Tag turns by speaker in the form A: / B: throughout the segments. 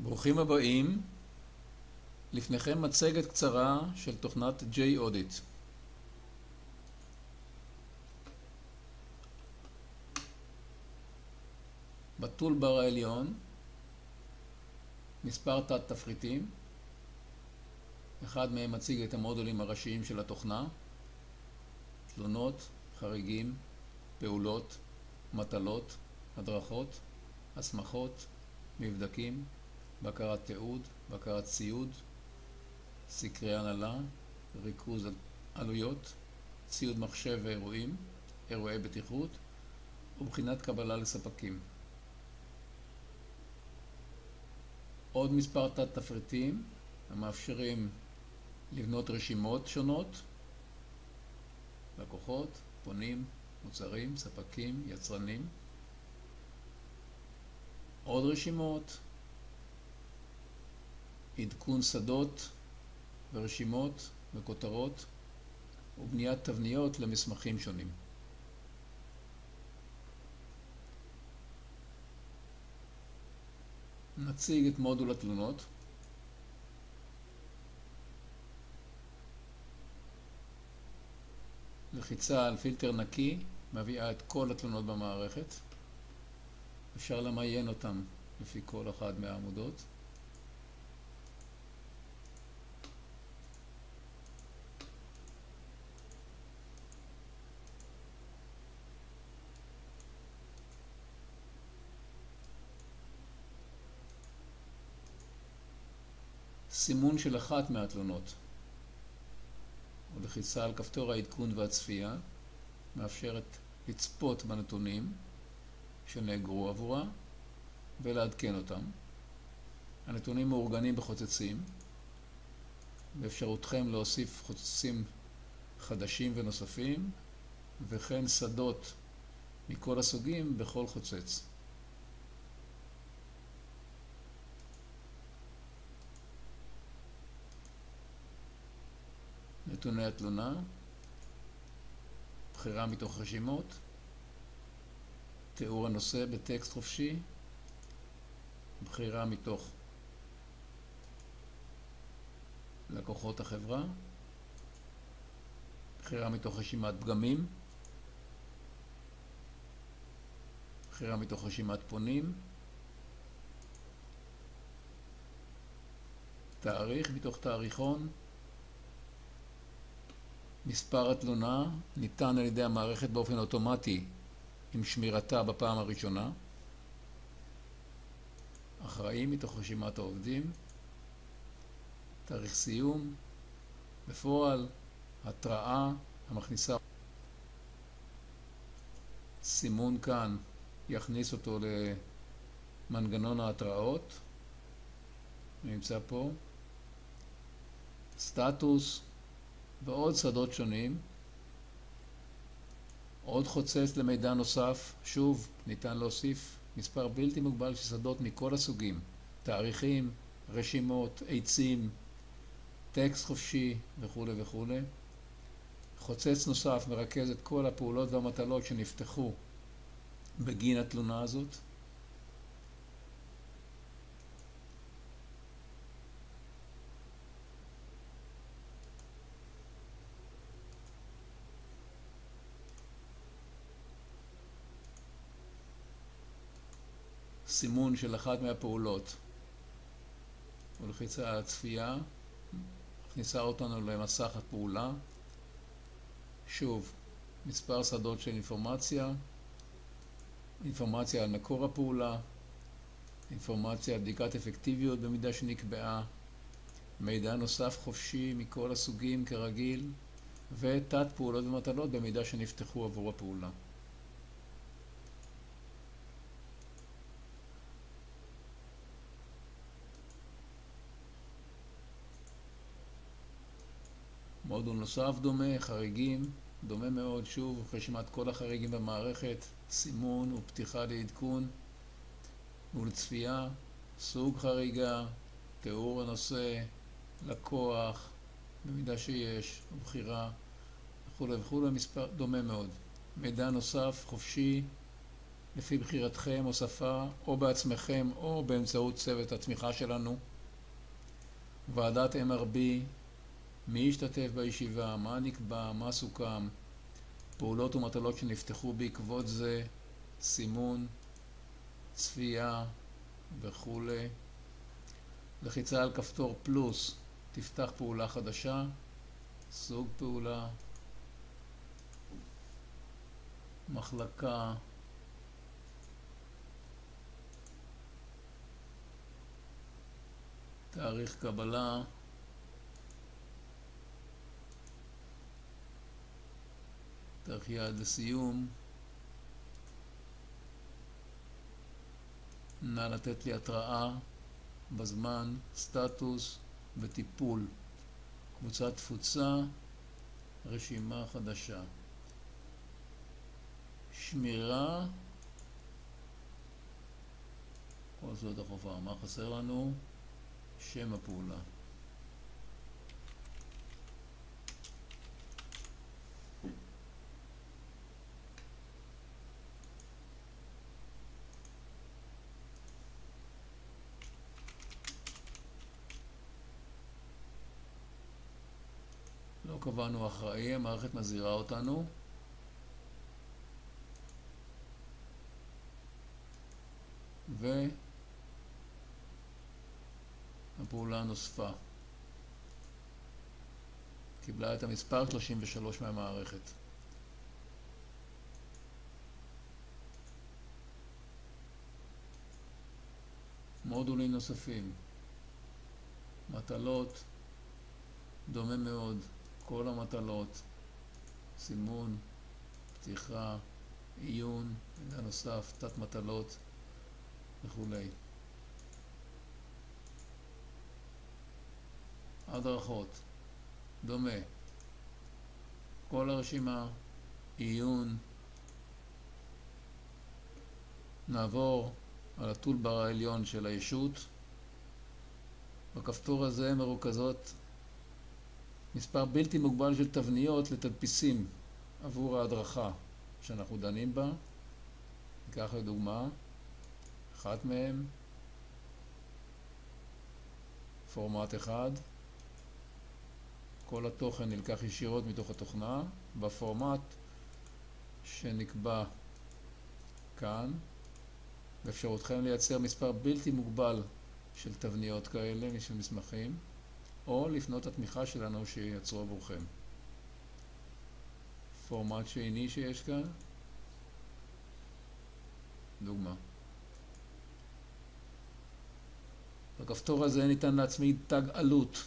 A: ברוכים הבאים. לפניכם מצגת קצרה של תוכנת J-Audit. בטולבר העליון מספר תת תפריטים. אחד מהם מציג את המודולים הראשיים של התוכנה: תלונות, חריגים, פעולות, מטלות, הדרכות, הסמכות, מבדקים, בקרת תיעוד, בקרת ציוד, סקרי הנהלה, ריכוז עלויות, ציוד מחשב ואירועים, אירועי בטיחות ובחינת קבלה לספקים. עוד מספר תת תפריטים המאפשרים לבנות רשימות שונות: לקוחות, פונים, מוצרים, ספקים, יצרנים. עוד רשימות, עדכון שדות ורשימות וכותרות, ובניית תבניות למסמכים שונים. נציג את מודול התלונות. לחיצה על פילטר נקי מביאה את כל התלונות במערכת. אפשר למיין אותם לפי כל אחד מהעמודות. סימון של אחת מהתלונות ולחיצה על כפתור העדכון והצפייה מאפשרת לצפות בנתונים שנאגרו עבורה ולעדכן אותם. הנתונים מאורגנים בחוצצים, באפשרותכם להוסיף חוצצים חדשים ונוספים, וכן שדות מכל הסוגים בכל חוצץ. נתוני התלונה, בחירה מתוך רשימות, תיאור הנושא בטקסט חופשי, בחירה מתוך לקוחות החברה, בחירה מתוך רשימת פגמים, בחירה מתוך רשימת פונים, תאריך מתוך תאריכון. מספר התלונה ניתן על ידי המערכת באופן אוטומטי עם שמירתה בפעם הראשונה. אחראי מתוך רשימת העובדים, תאריך סיום, בפועל, התראה המכניסה. סימון כאן יכניס אותו למנגנון ההתראות, נמצא פה, סטטוס ועוד שדות שונים. עוד חוצץ למידע נוסף, שוב ניתן להוסיף מספר בלתי מוגבל של שדות מכל הסוגים: תאריכים, רשימות, עצים, טקסט חופשי וכו' וכו'. חוצץ נוסף מרכז את כל הפעולות והמטלות שנפתחו בגין התלונה הזאת. סימון של אחת מהפעולות ולחיצה על הצפייה מכניסה אותנו למסך הפעולה. שוב, מספר שדות של אינפורמציה על מקור הפעולה, אינפורמציה על בדיקת אפקטיביות במידה שנקבעה, מידע נוסף חופשי מכל הסוגים כרגיל, ותת פעולות ומטלות במידה שנפתחו עבור הפעולה. מודול נוסף דומה, חריגים, דומה מאוד, שוב, רשימת כל החריגים במערכת, סימון ופתיחה לעדכון ולצפייה, סוג חריגה, תיאור הנושא, לקוח, במידה שיש, ובחירה, וכו' וכו'. מספר דומה מאוד. מידע נוסף חופשי לפי בחירתכם או שפה, או בעצמכם או באמצעות צוות התמיכה שלנו. ועדת MRB, מי ישתתף בישיבה, מה נקבע, מה סוכם, פעולות ומטלות שנפתחו בעקבות זה, סימון, צפייה וכו'. לחיצה על כפתור פלוס תפתח פעולה חדשה, סוג פעולה, מחלקה, תאריך קבלה, תאריך יעד לסיום. נא לתת לי התראה בזמן, סטטוס וטיפול. קבוצת תפוצה, רשימה חדשה. שמירה, כל זאת החובה. מה חסר לנו? שם הפעולה. לא קבענו אחראי, המערכת מזהירה אותנו. והפעולה נוספה. קיבלה את המספר 33 מהמערכת. מודולים נוספים. מטלות, דומה מאוד. כל המטלות, סימון, פתיחה, עיון, מידע נוסף, תת מטלות וכו'. הדרכות, דומה. כל הרשימה, עיון. נעבור על הטולבר העליון של הישות. בכפתור הזה מרוכזות מספר בלתי מוגבל של תבניות לתדפיסים עבור ההדרכה שאנחנו דנים בה. ניקח לדוגמה אחת מהם, פורמט אחד. כל התוכן נלקח ישירות מתוך התוכנה בפורמט שנקבע כאן. באפשרותכם לייצר מספר בלתי מוגבל של תבניות כאלה, של מסמכים, או לפנות התמיכה שלנו שייצרו עבורכם. פורמט שני שיש כאן, דוגמה. בכפתור הזה ניתן להצמיד תג עלות.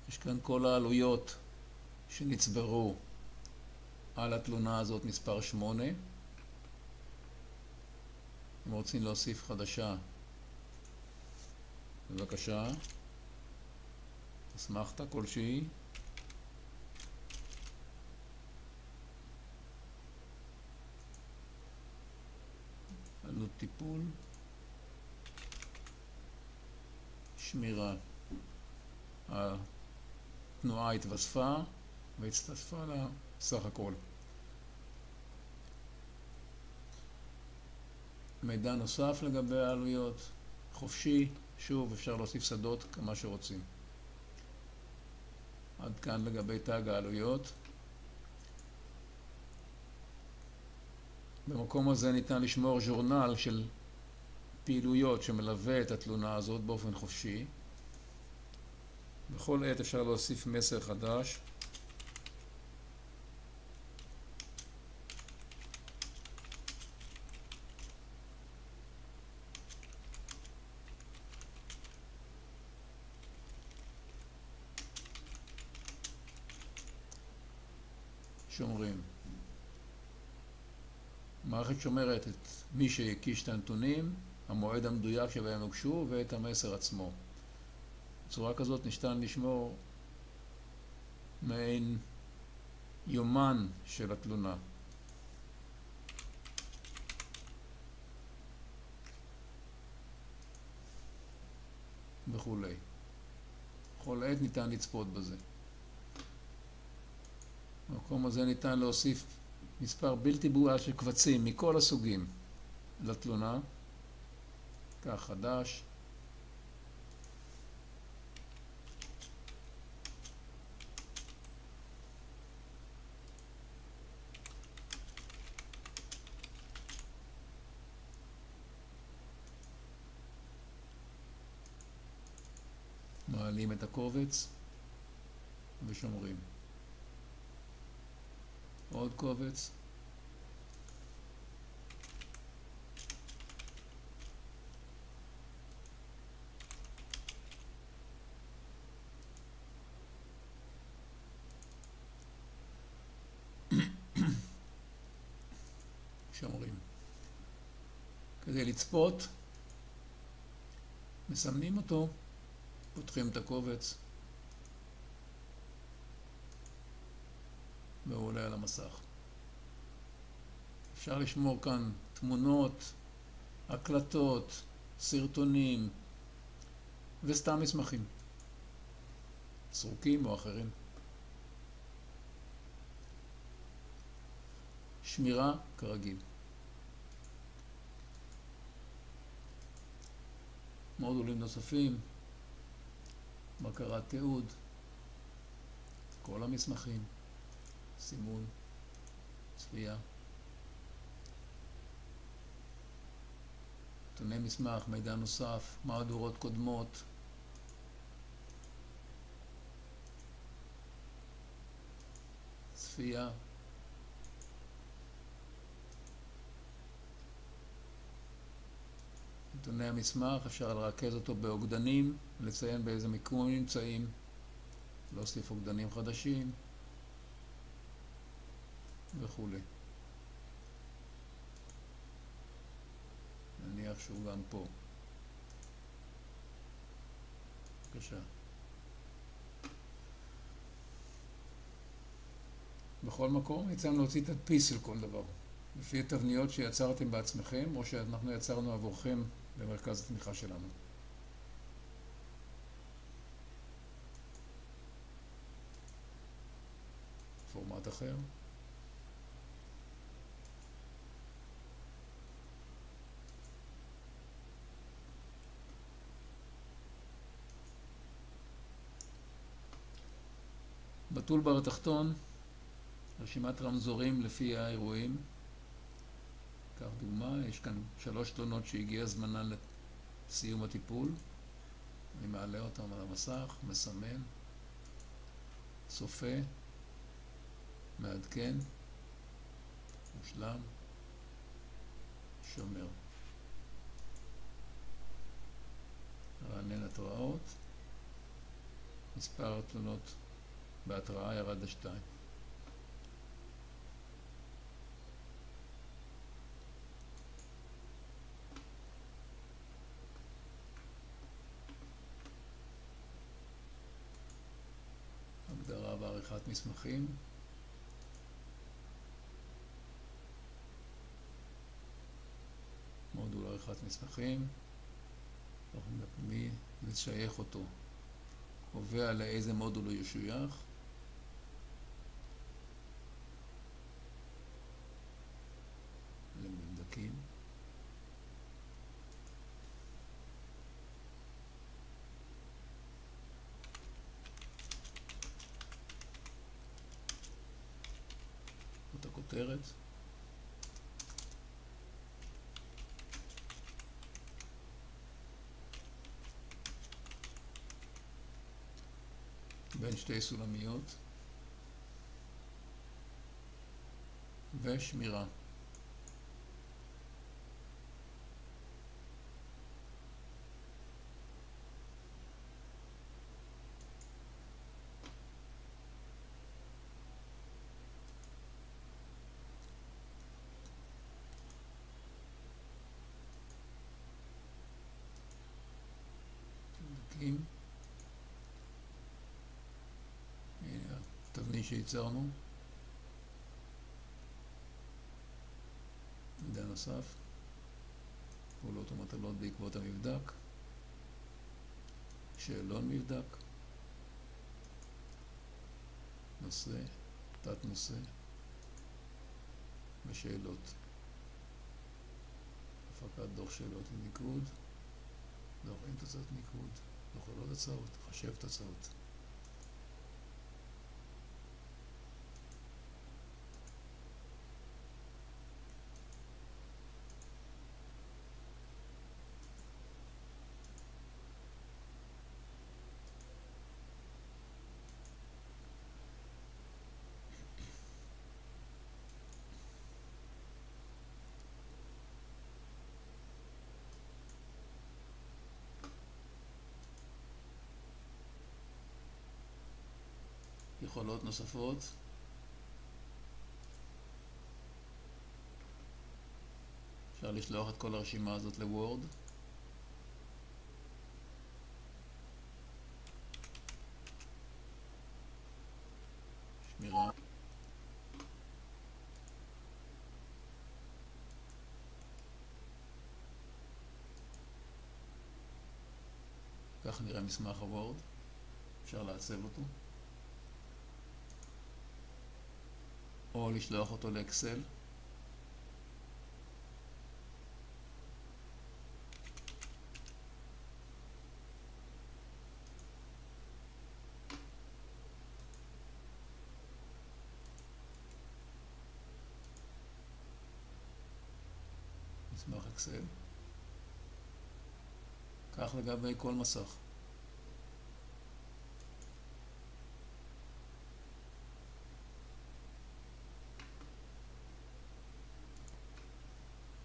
A: יש כאן כל העלויות שנצברו על התלונה הזאת מספר 8. אם רוצים להוסיף חדשה, בבקשה. אסמכתה כלשהי. עלות טיפול. שמירה. התנועה התווספה והצטרפה לסך הכל. מידע נוסף לגבי העלויות, חופשי, שוב אפשר להוסיף שדות כמה שרוצים. עד כאן לגבי תג העלויות. במקום הזה ניתן לשמור ז'ורנל של פעילויות שמלווה את התלונה הזאת באופן חופשי. בכל עת אפשר להוסיף מסר חדש. שומרים. המערכת שומרת את מי שהקיש את הנתונים, המועד המדויק שבהם הוגשו ואת המסר עצמו. בצורה כזאת ניתן לשמור מעין יומן של התלונה. וכולי. בכל עת ניתן לצפות בזה. במקום הזה ניתן להוסיף מספר בלתי מוגבל של קבצים מכל הסוגים לתלונה. כך חדש. מעלים את הקובץ ושומרים. עוד קובץ. שומרים. כדי לצפות, מסמנים אותו, פותחים את הקובץ, והוא עולה על המסך. אפשר לשמור כאן תמונות, הקלטות, סרטונים, וסתם מסמכים, סרוקים או אחרים. שמירה כרגיל. מודולים נוספים, בקרת תיעוד, כל המסמכים, סימון, צפייה. נתוני מסמך, מידע נוסף, מהדורות קודמות. צפייה. נתוני המסמך, אפשר לרכז אותו באוגדנים, לציין באיזה מיקום הם נמצאים, להוסיף אוגדנים חדשים וכו'. נניח שהוא גם פה. בבקשה. בכל מקום ניתן להוציא תדפיס של כל דבר, לפי התבניות שיצרתם בעצמכם או שאנחנו יצרנו עבורכם במרכז התמיכה שלנו. פורמט אחר. בטולבר התחתון, רשימת רמזורים לפי האירועים. כך דוגמה, יש כאן 3 תלונות שהגיע זמנן לסיום הטיפול. אני מעלה אותם על המסך, מסמן, צופה, מעדכן, מושלם, שומר. רענן התראות, מספר התלונות בהתראה ירד ל2. הגדרה ועריכת מסמכים. מודול עריכת מסמכים. מי לשייך אותו. קובע לאיזה מודול הוא ישוייך. למבדקים. את הכותרת. בין 2 סולמיות. ושמירה. מבדקים. הנה התבנית שייצרנו. נוסף, פעולות ומטלות בעקבות המבדק, שאלון מבדק, נושא, תת נושא ושאלות. הפקת דוח שאלות לניקוד, דוח עם תוצאות ניקוד, דוח ללא תוצאות, חשב תוצאות. יכולות נוספות, אפשר לשלוח את כל הרשימה הזאת לוורד, שמירה, כך נראה מסמך הוורד, אפשר לעצב אותו או לשלוח אותו לאקסל. מסמך אקסל. כך לגבי כל מסך.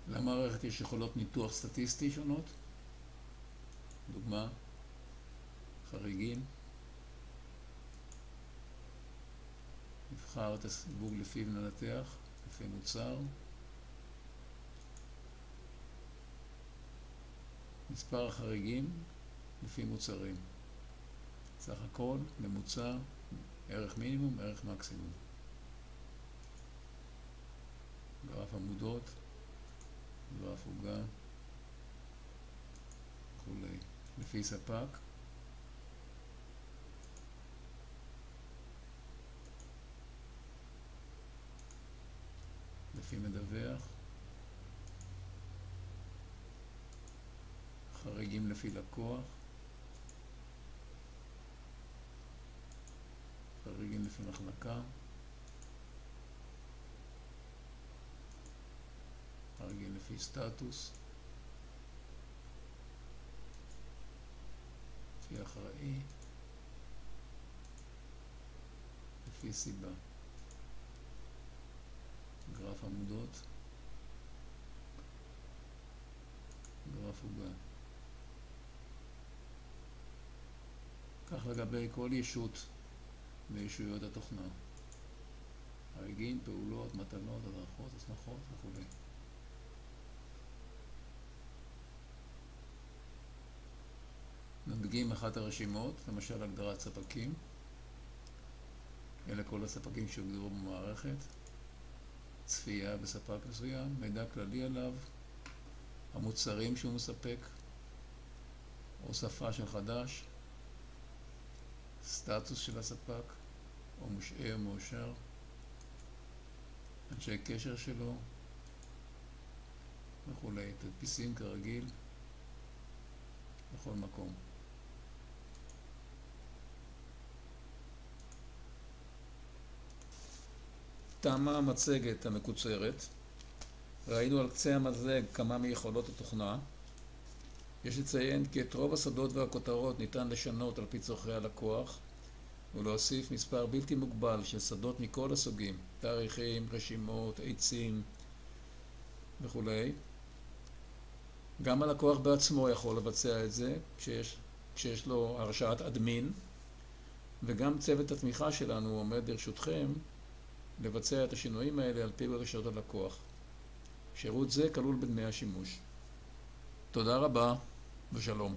A: למערכת יש יכולות ניתוח סטטיסטי שונות, דוגמה, חריגים, נבחר את הסיווג לפיו ננתח, לפי מוצר, מספר החריגים לפי מוצרים, סך הכל, ממוצע, ערך מינימום, ערך מקסימום, גרף עמודות, גרף עוגה וכולי, לפי ספק, לפי מדווח, חריגים לפי לקוח, חריגים לפי מחלקה, חריגים לפי סטטוס, לפי אחראי, לפי סיבה, גרף עמודות, גרף עוגה. כך לגבי כל ישות מישויות התוכנה, חריגים, פעולות, מטלות, הדרכות, הסמכות וכו'. נדגים אחת הרשימות, למשל הגדרת ספקים, אלה כל הספקים שהוגדרו במערכת, צפייה בספק מסוים, מידע כללי עליו, המוצרים שהוא מספק, הוספה של חדש, סטטוס של הספק, או מושעה או מאושר, אנשי קשר שלו וכולי, תדפיסים כרגיל בכל מקום. תמה המצגת המקוצרת. ראינו על קצה המזלג כמה מיכולות התוכנה. יש לציין כי את רוב השדות והכותרות ניתן לשנות על פי צורכי הלקוח ולהוסיף מספר בלתי מוגבל של שדות מכל הסוגים, תאריכים, רשימות, עצים וכו'. גם הלקוח בעצמו יכול לבצע את זה כשיש לו הרשאת אדמין, וגם צוות התמיכה שלנו עומד לרשותכם לבצע את השינויים האלה על פי בקשות הלקוח. שירות זה כלול בדמי השימוש. תודה רבה ושלום.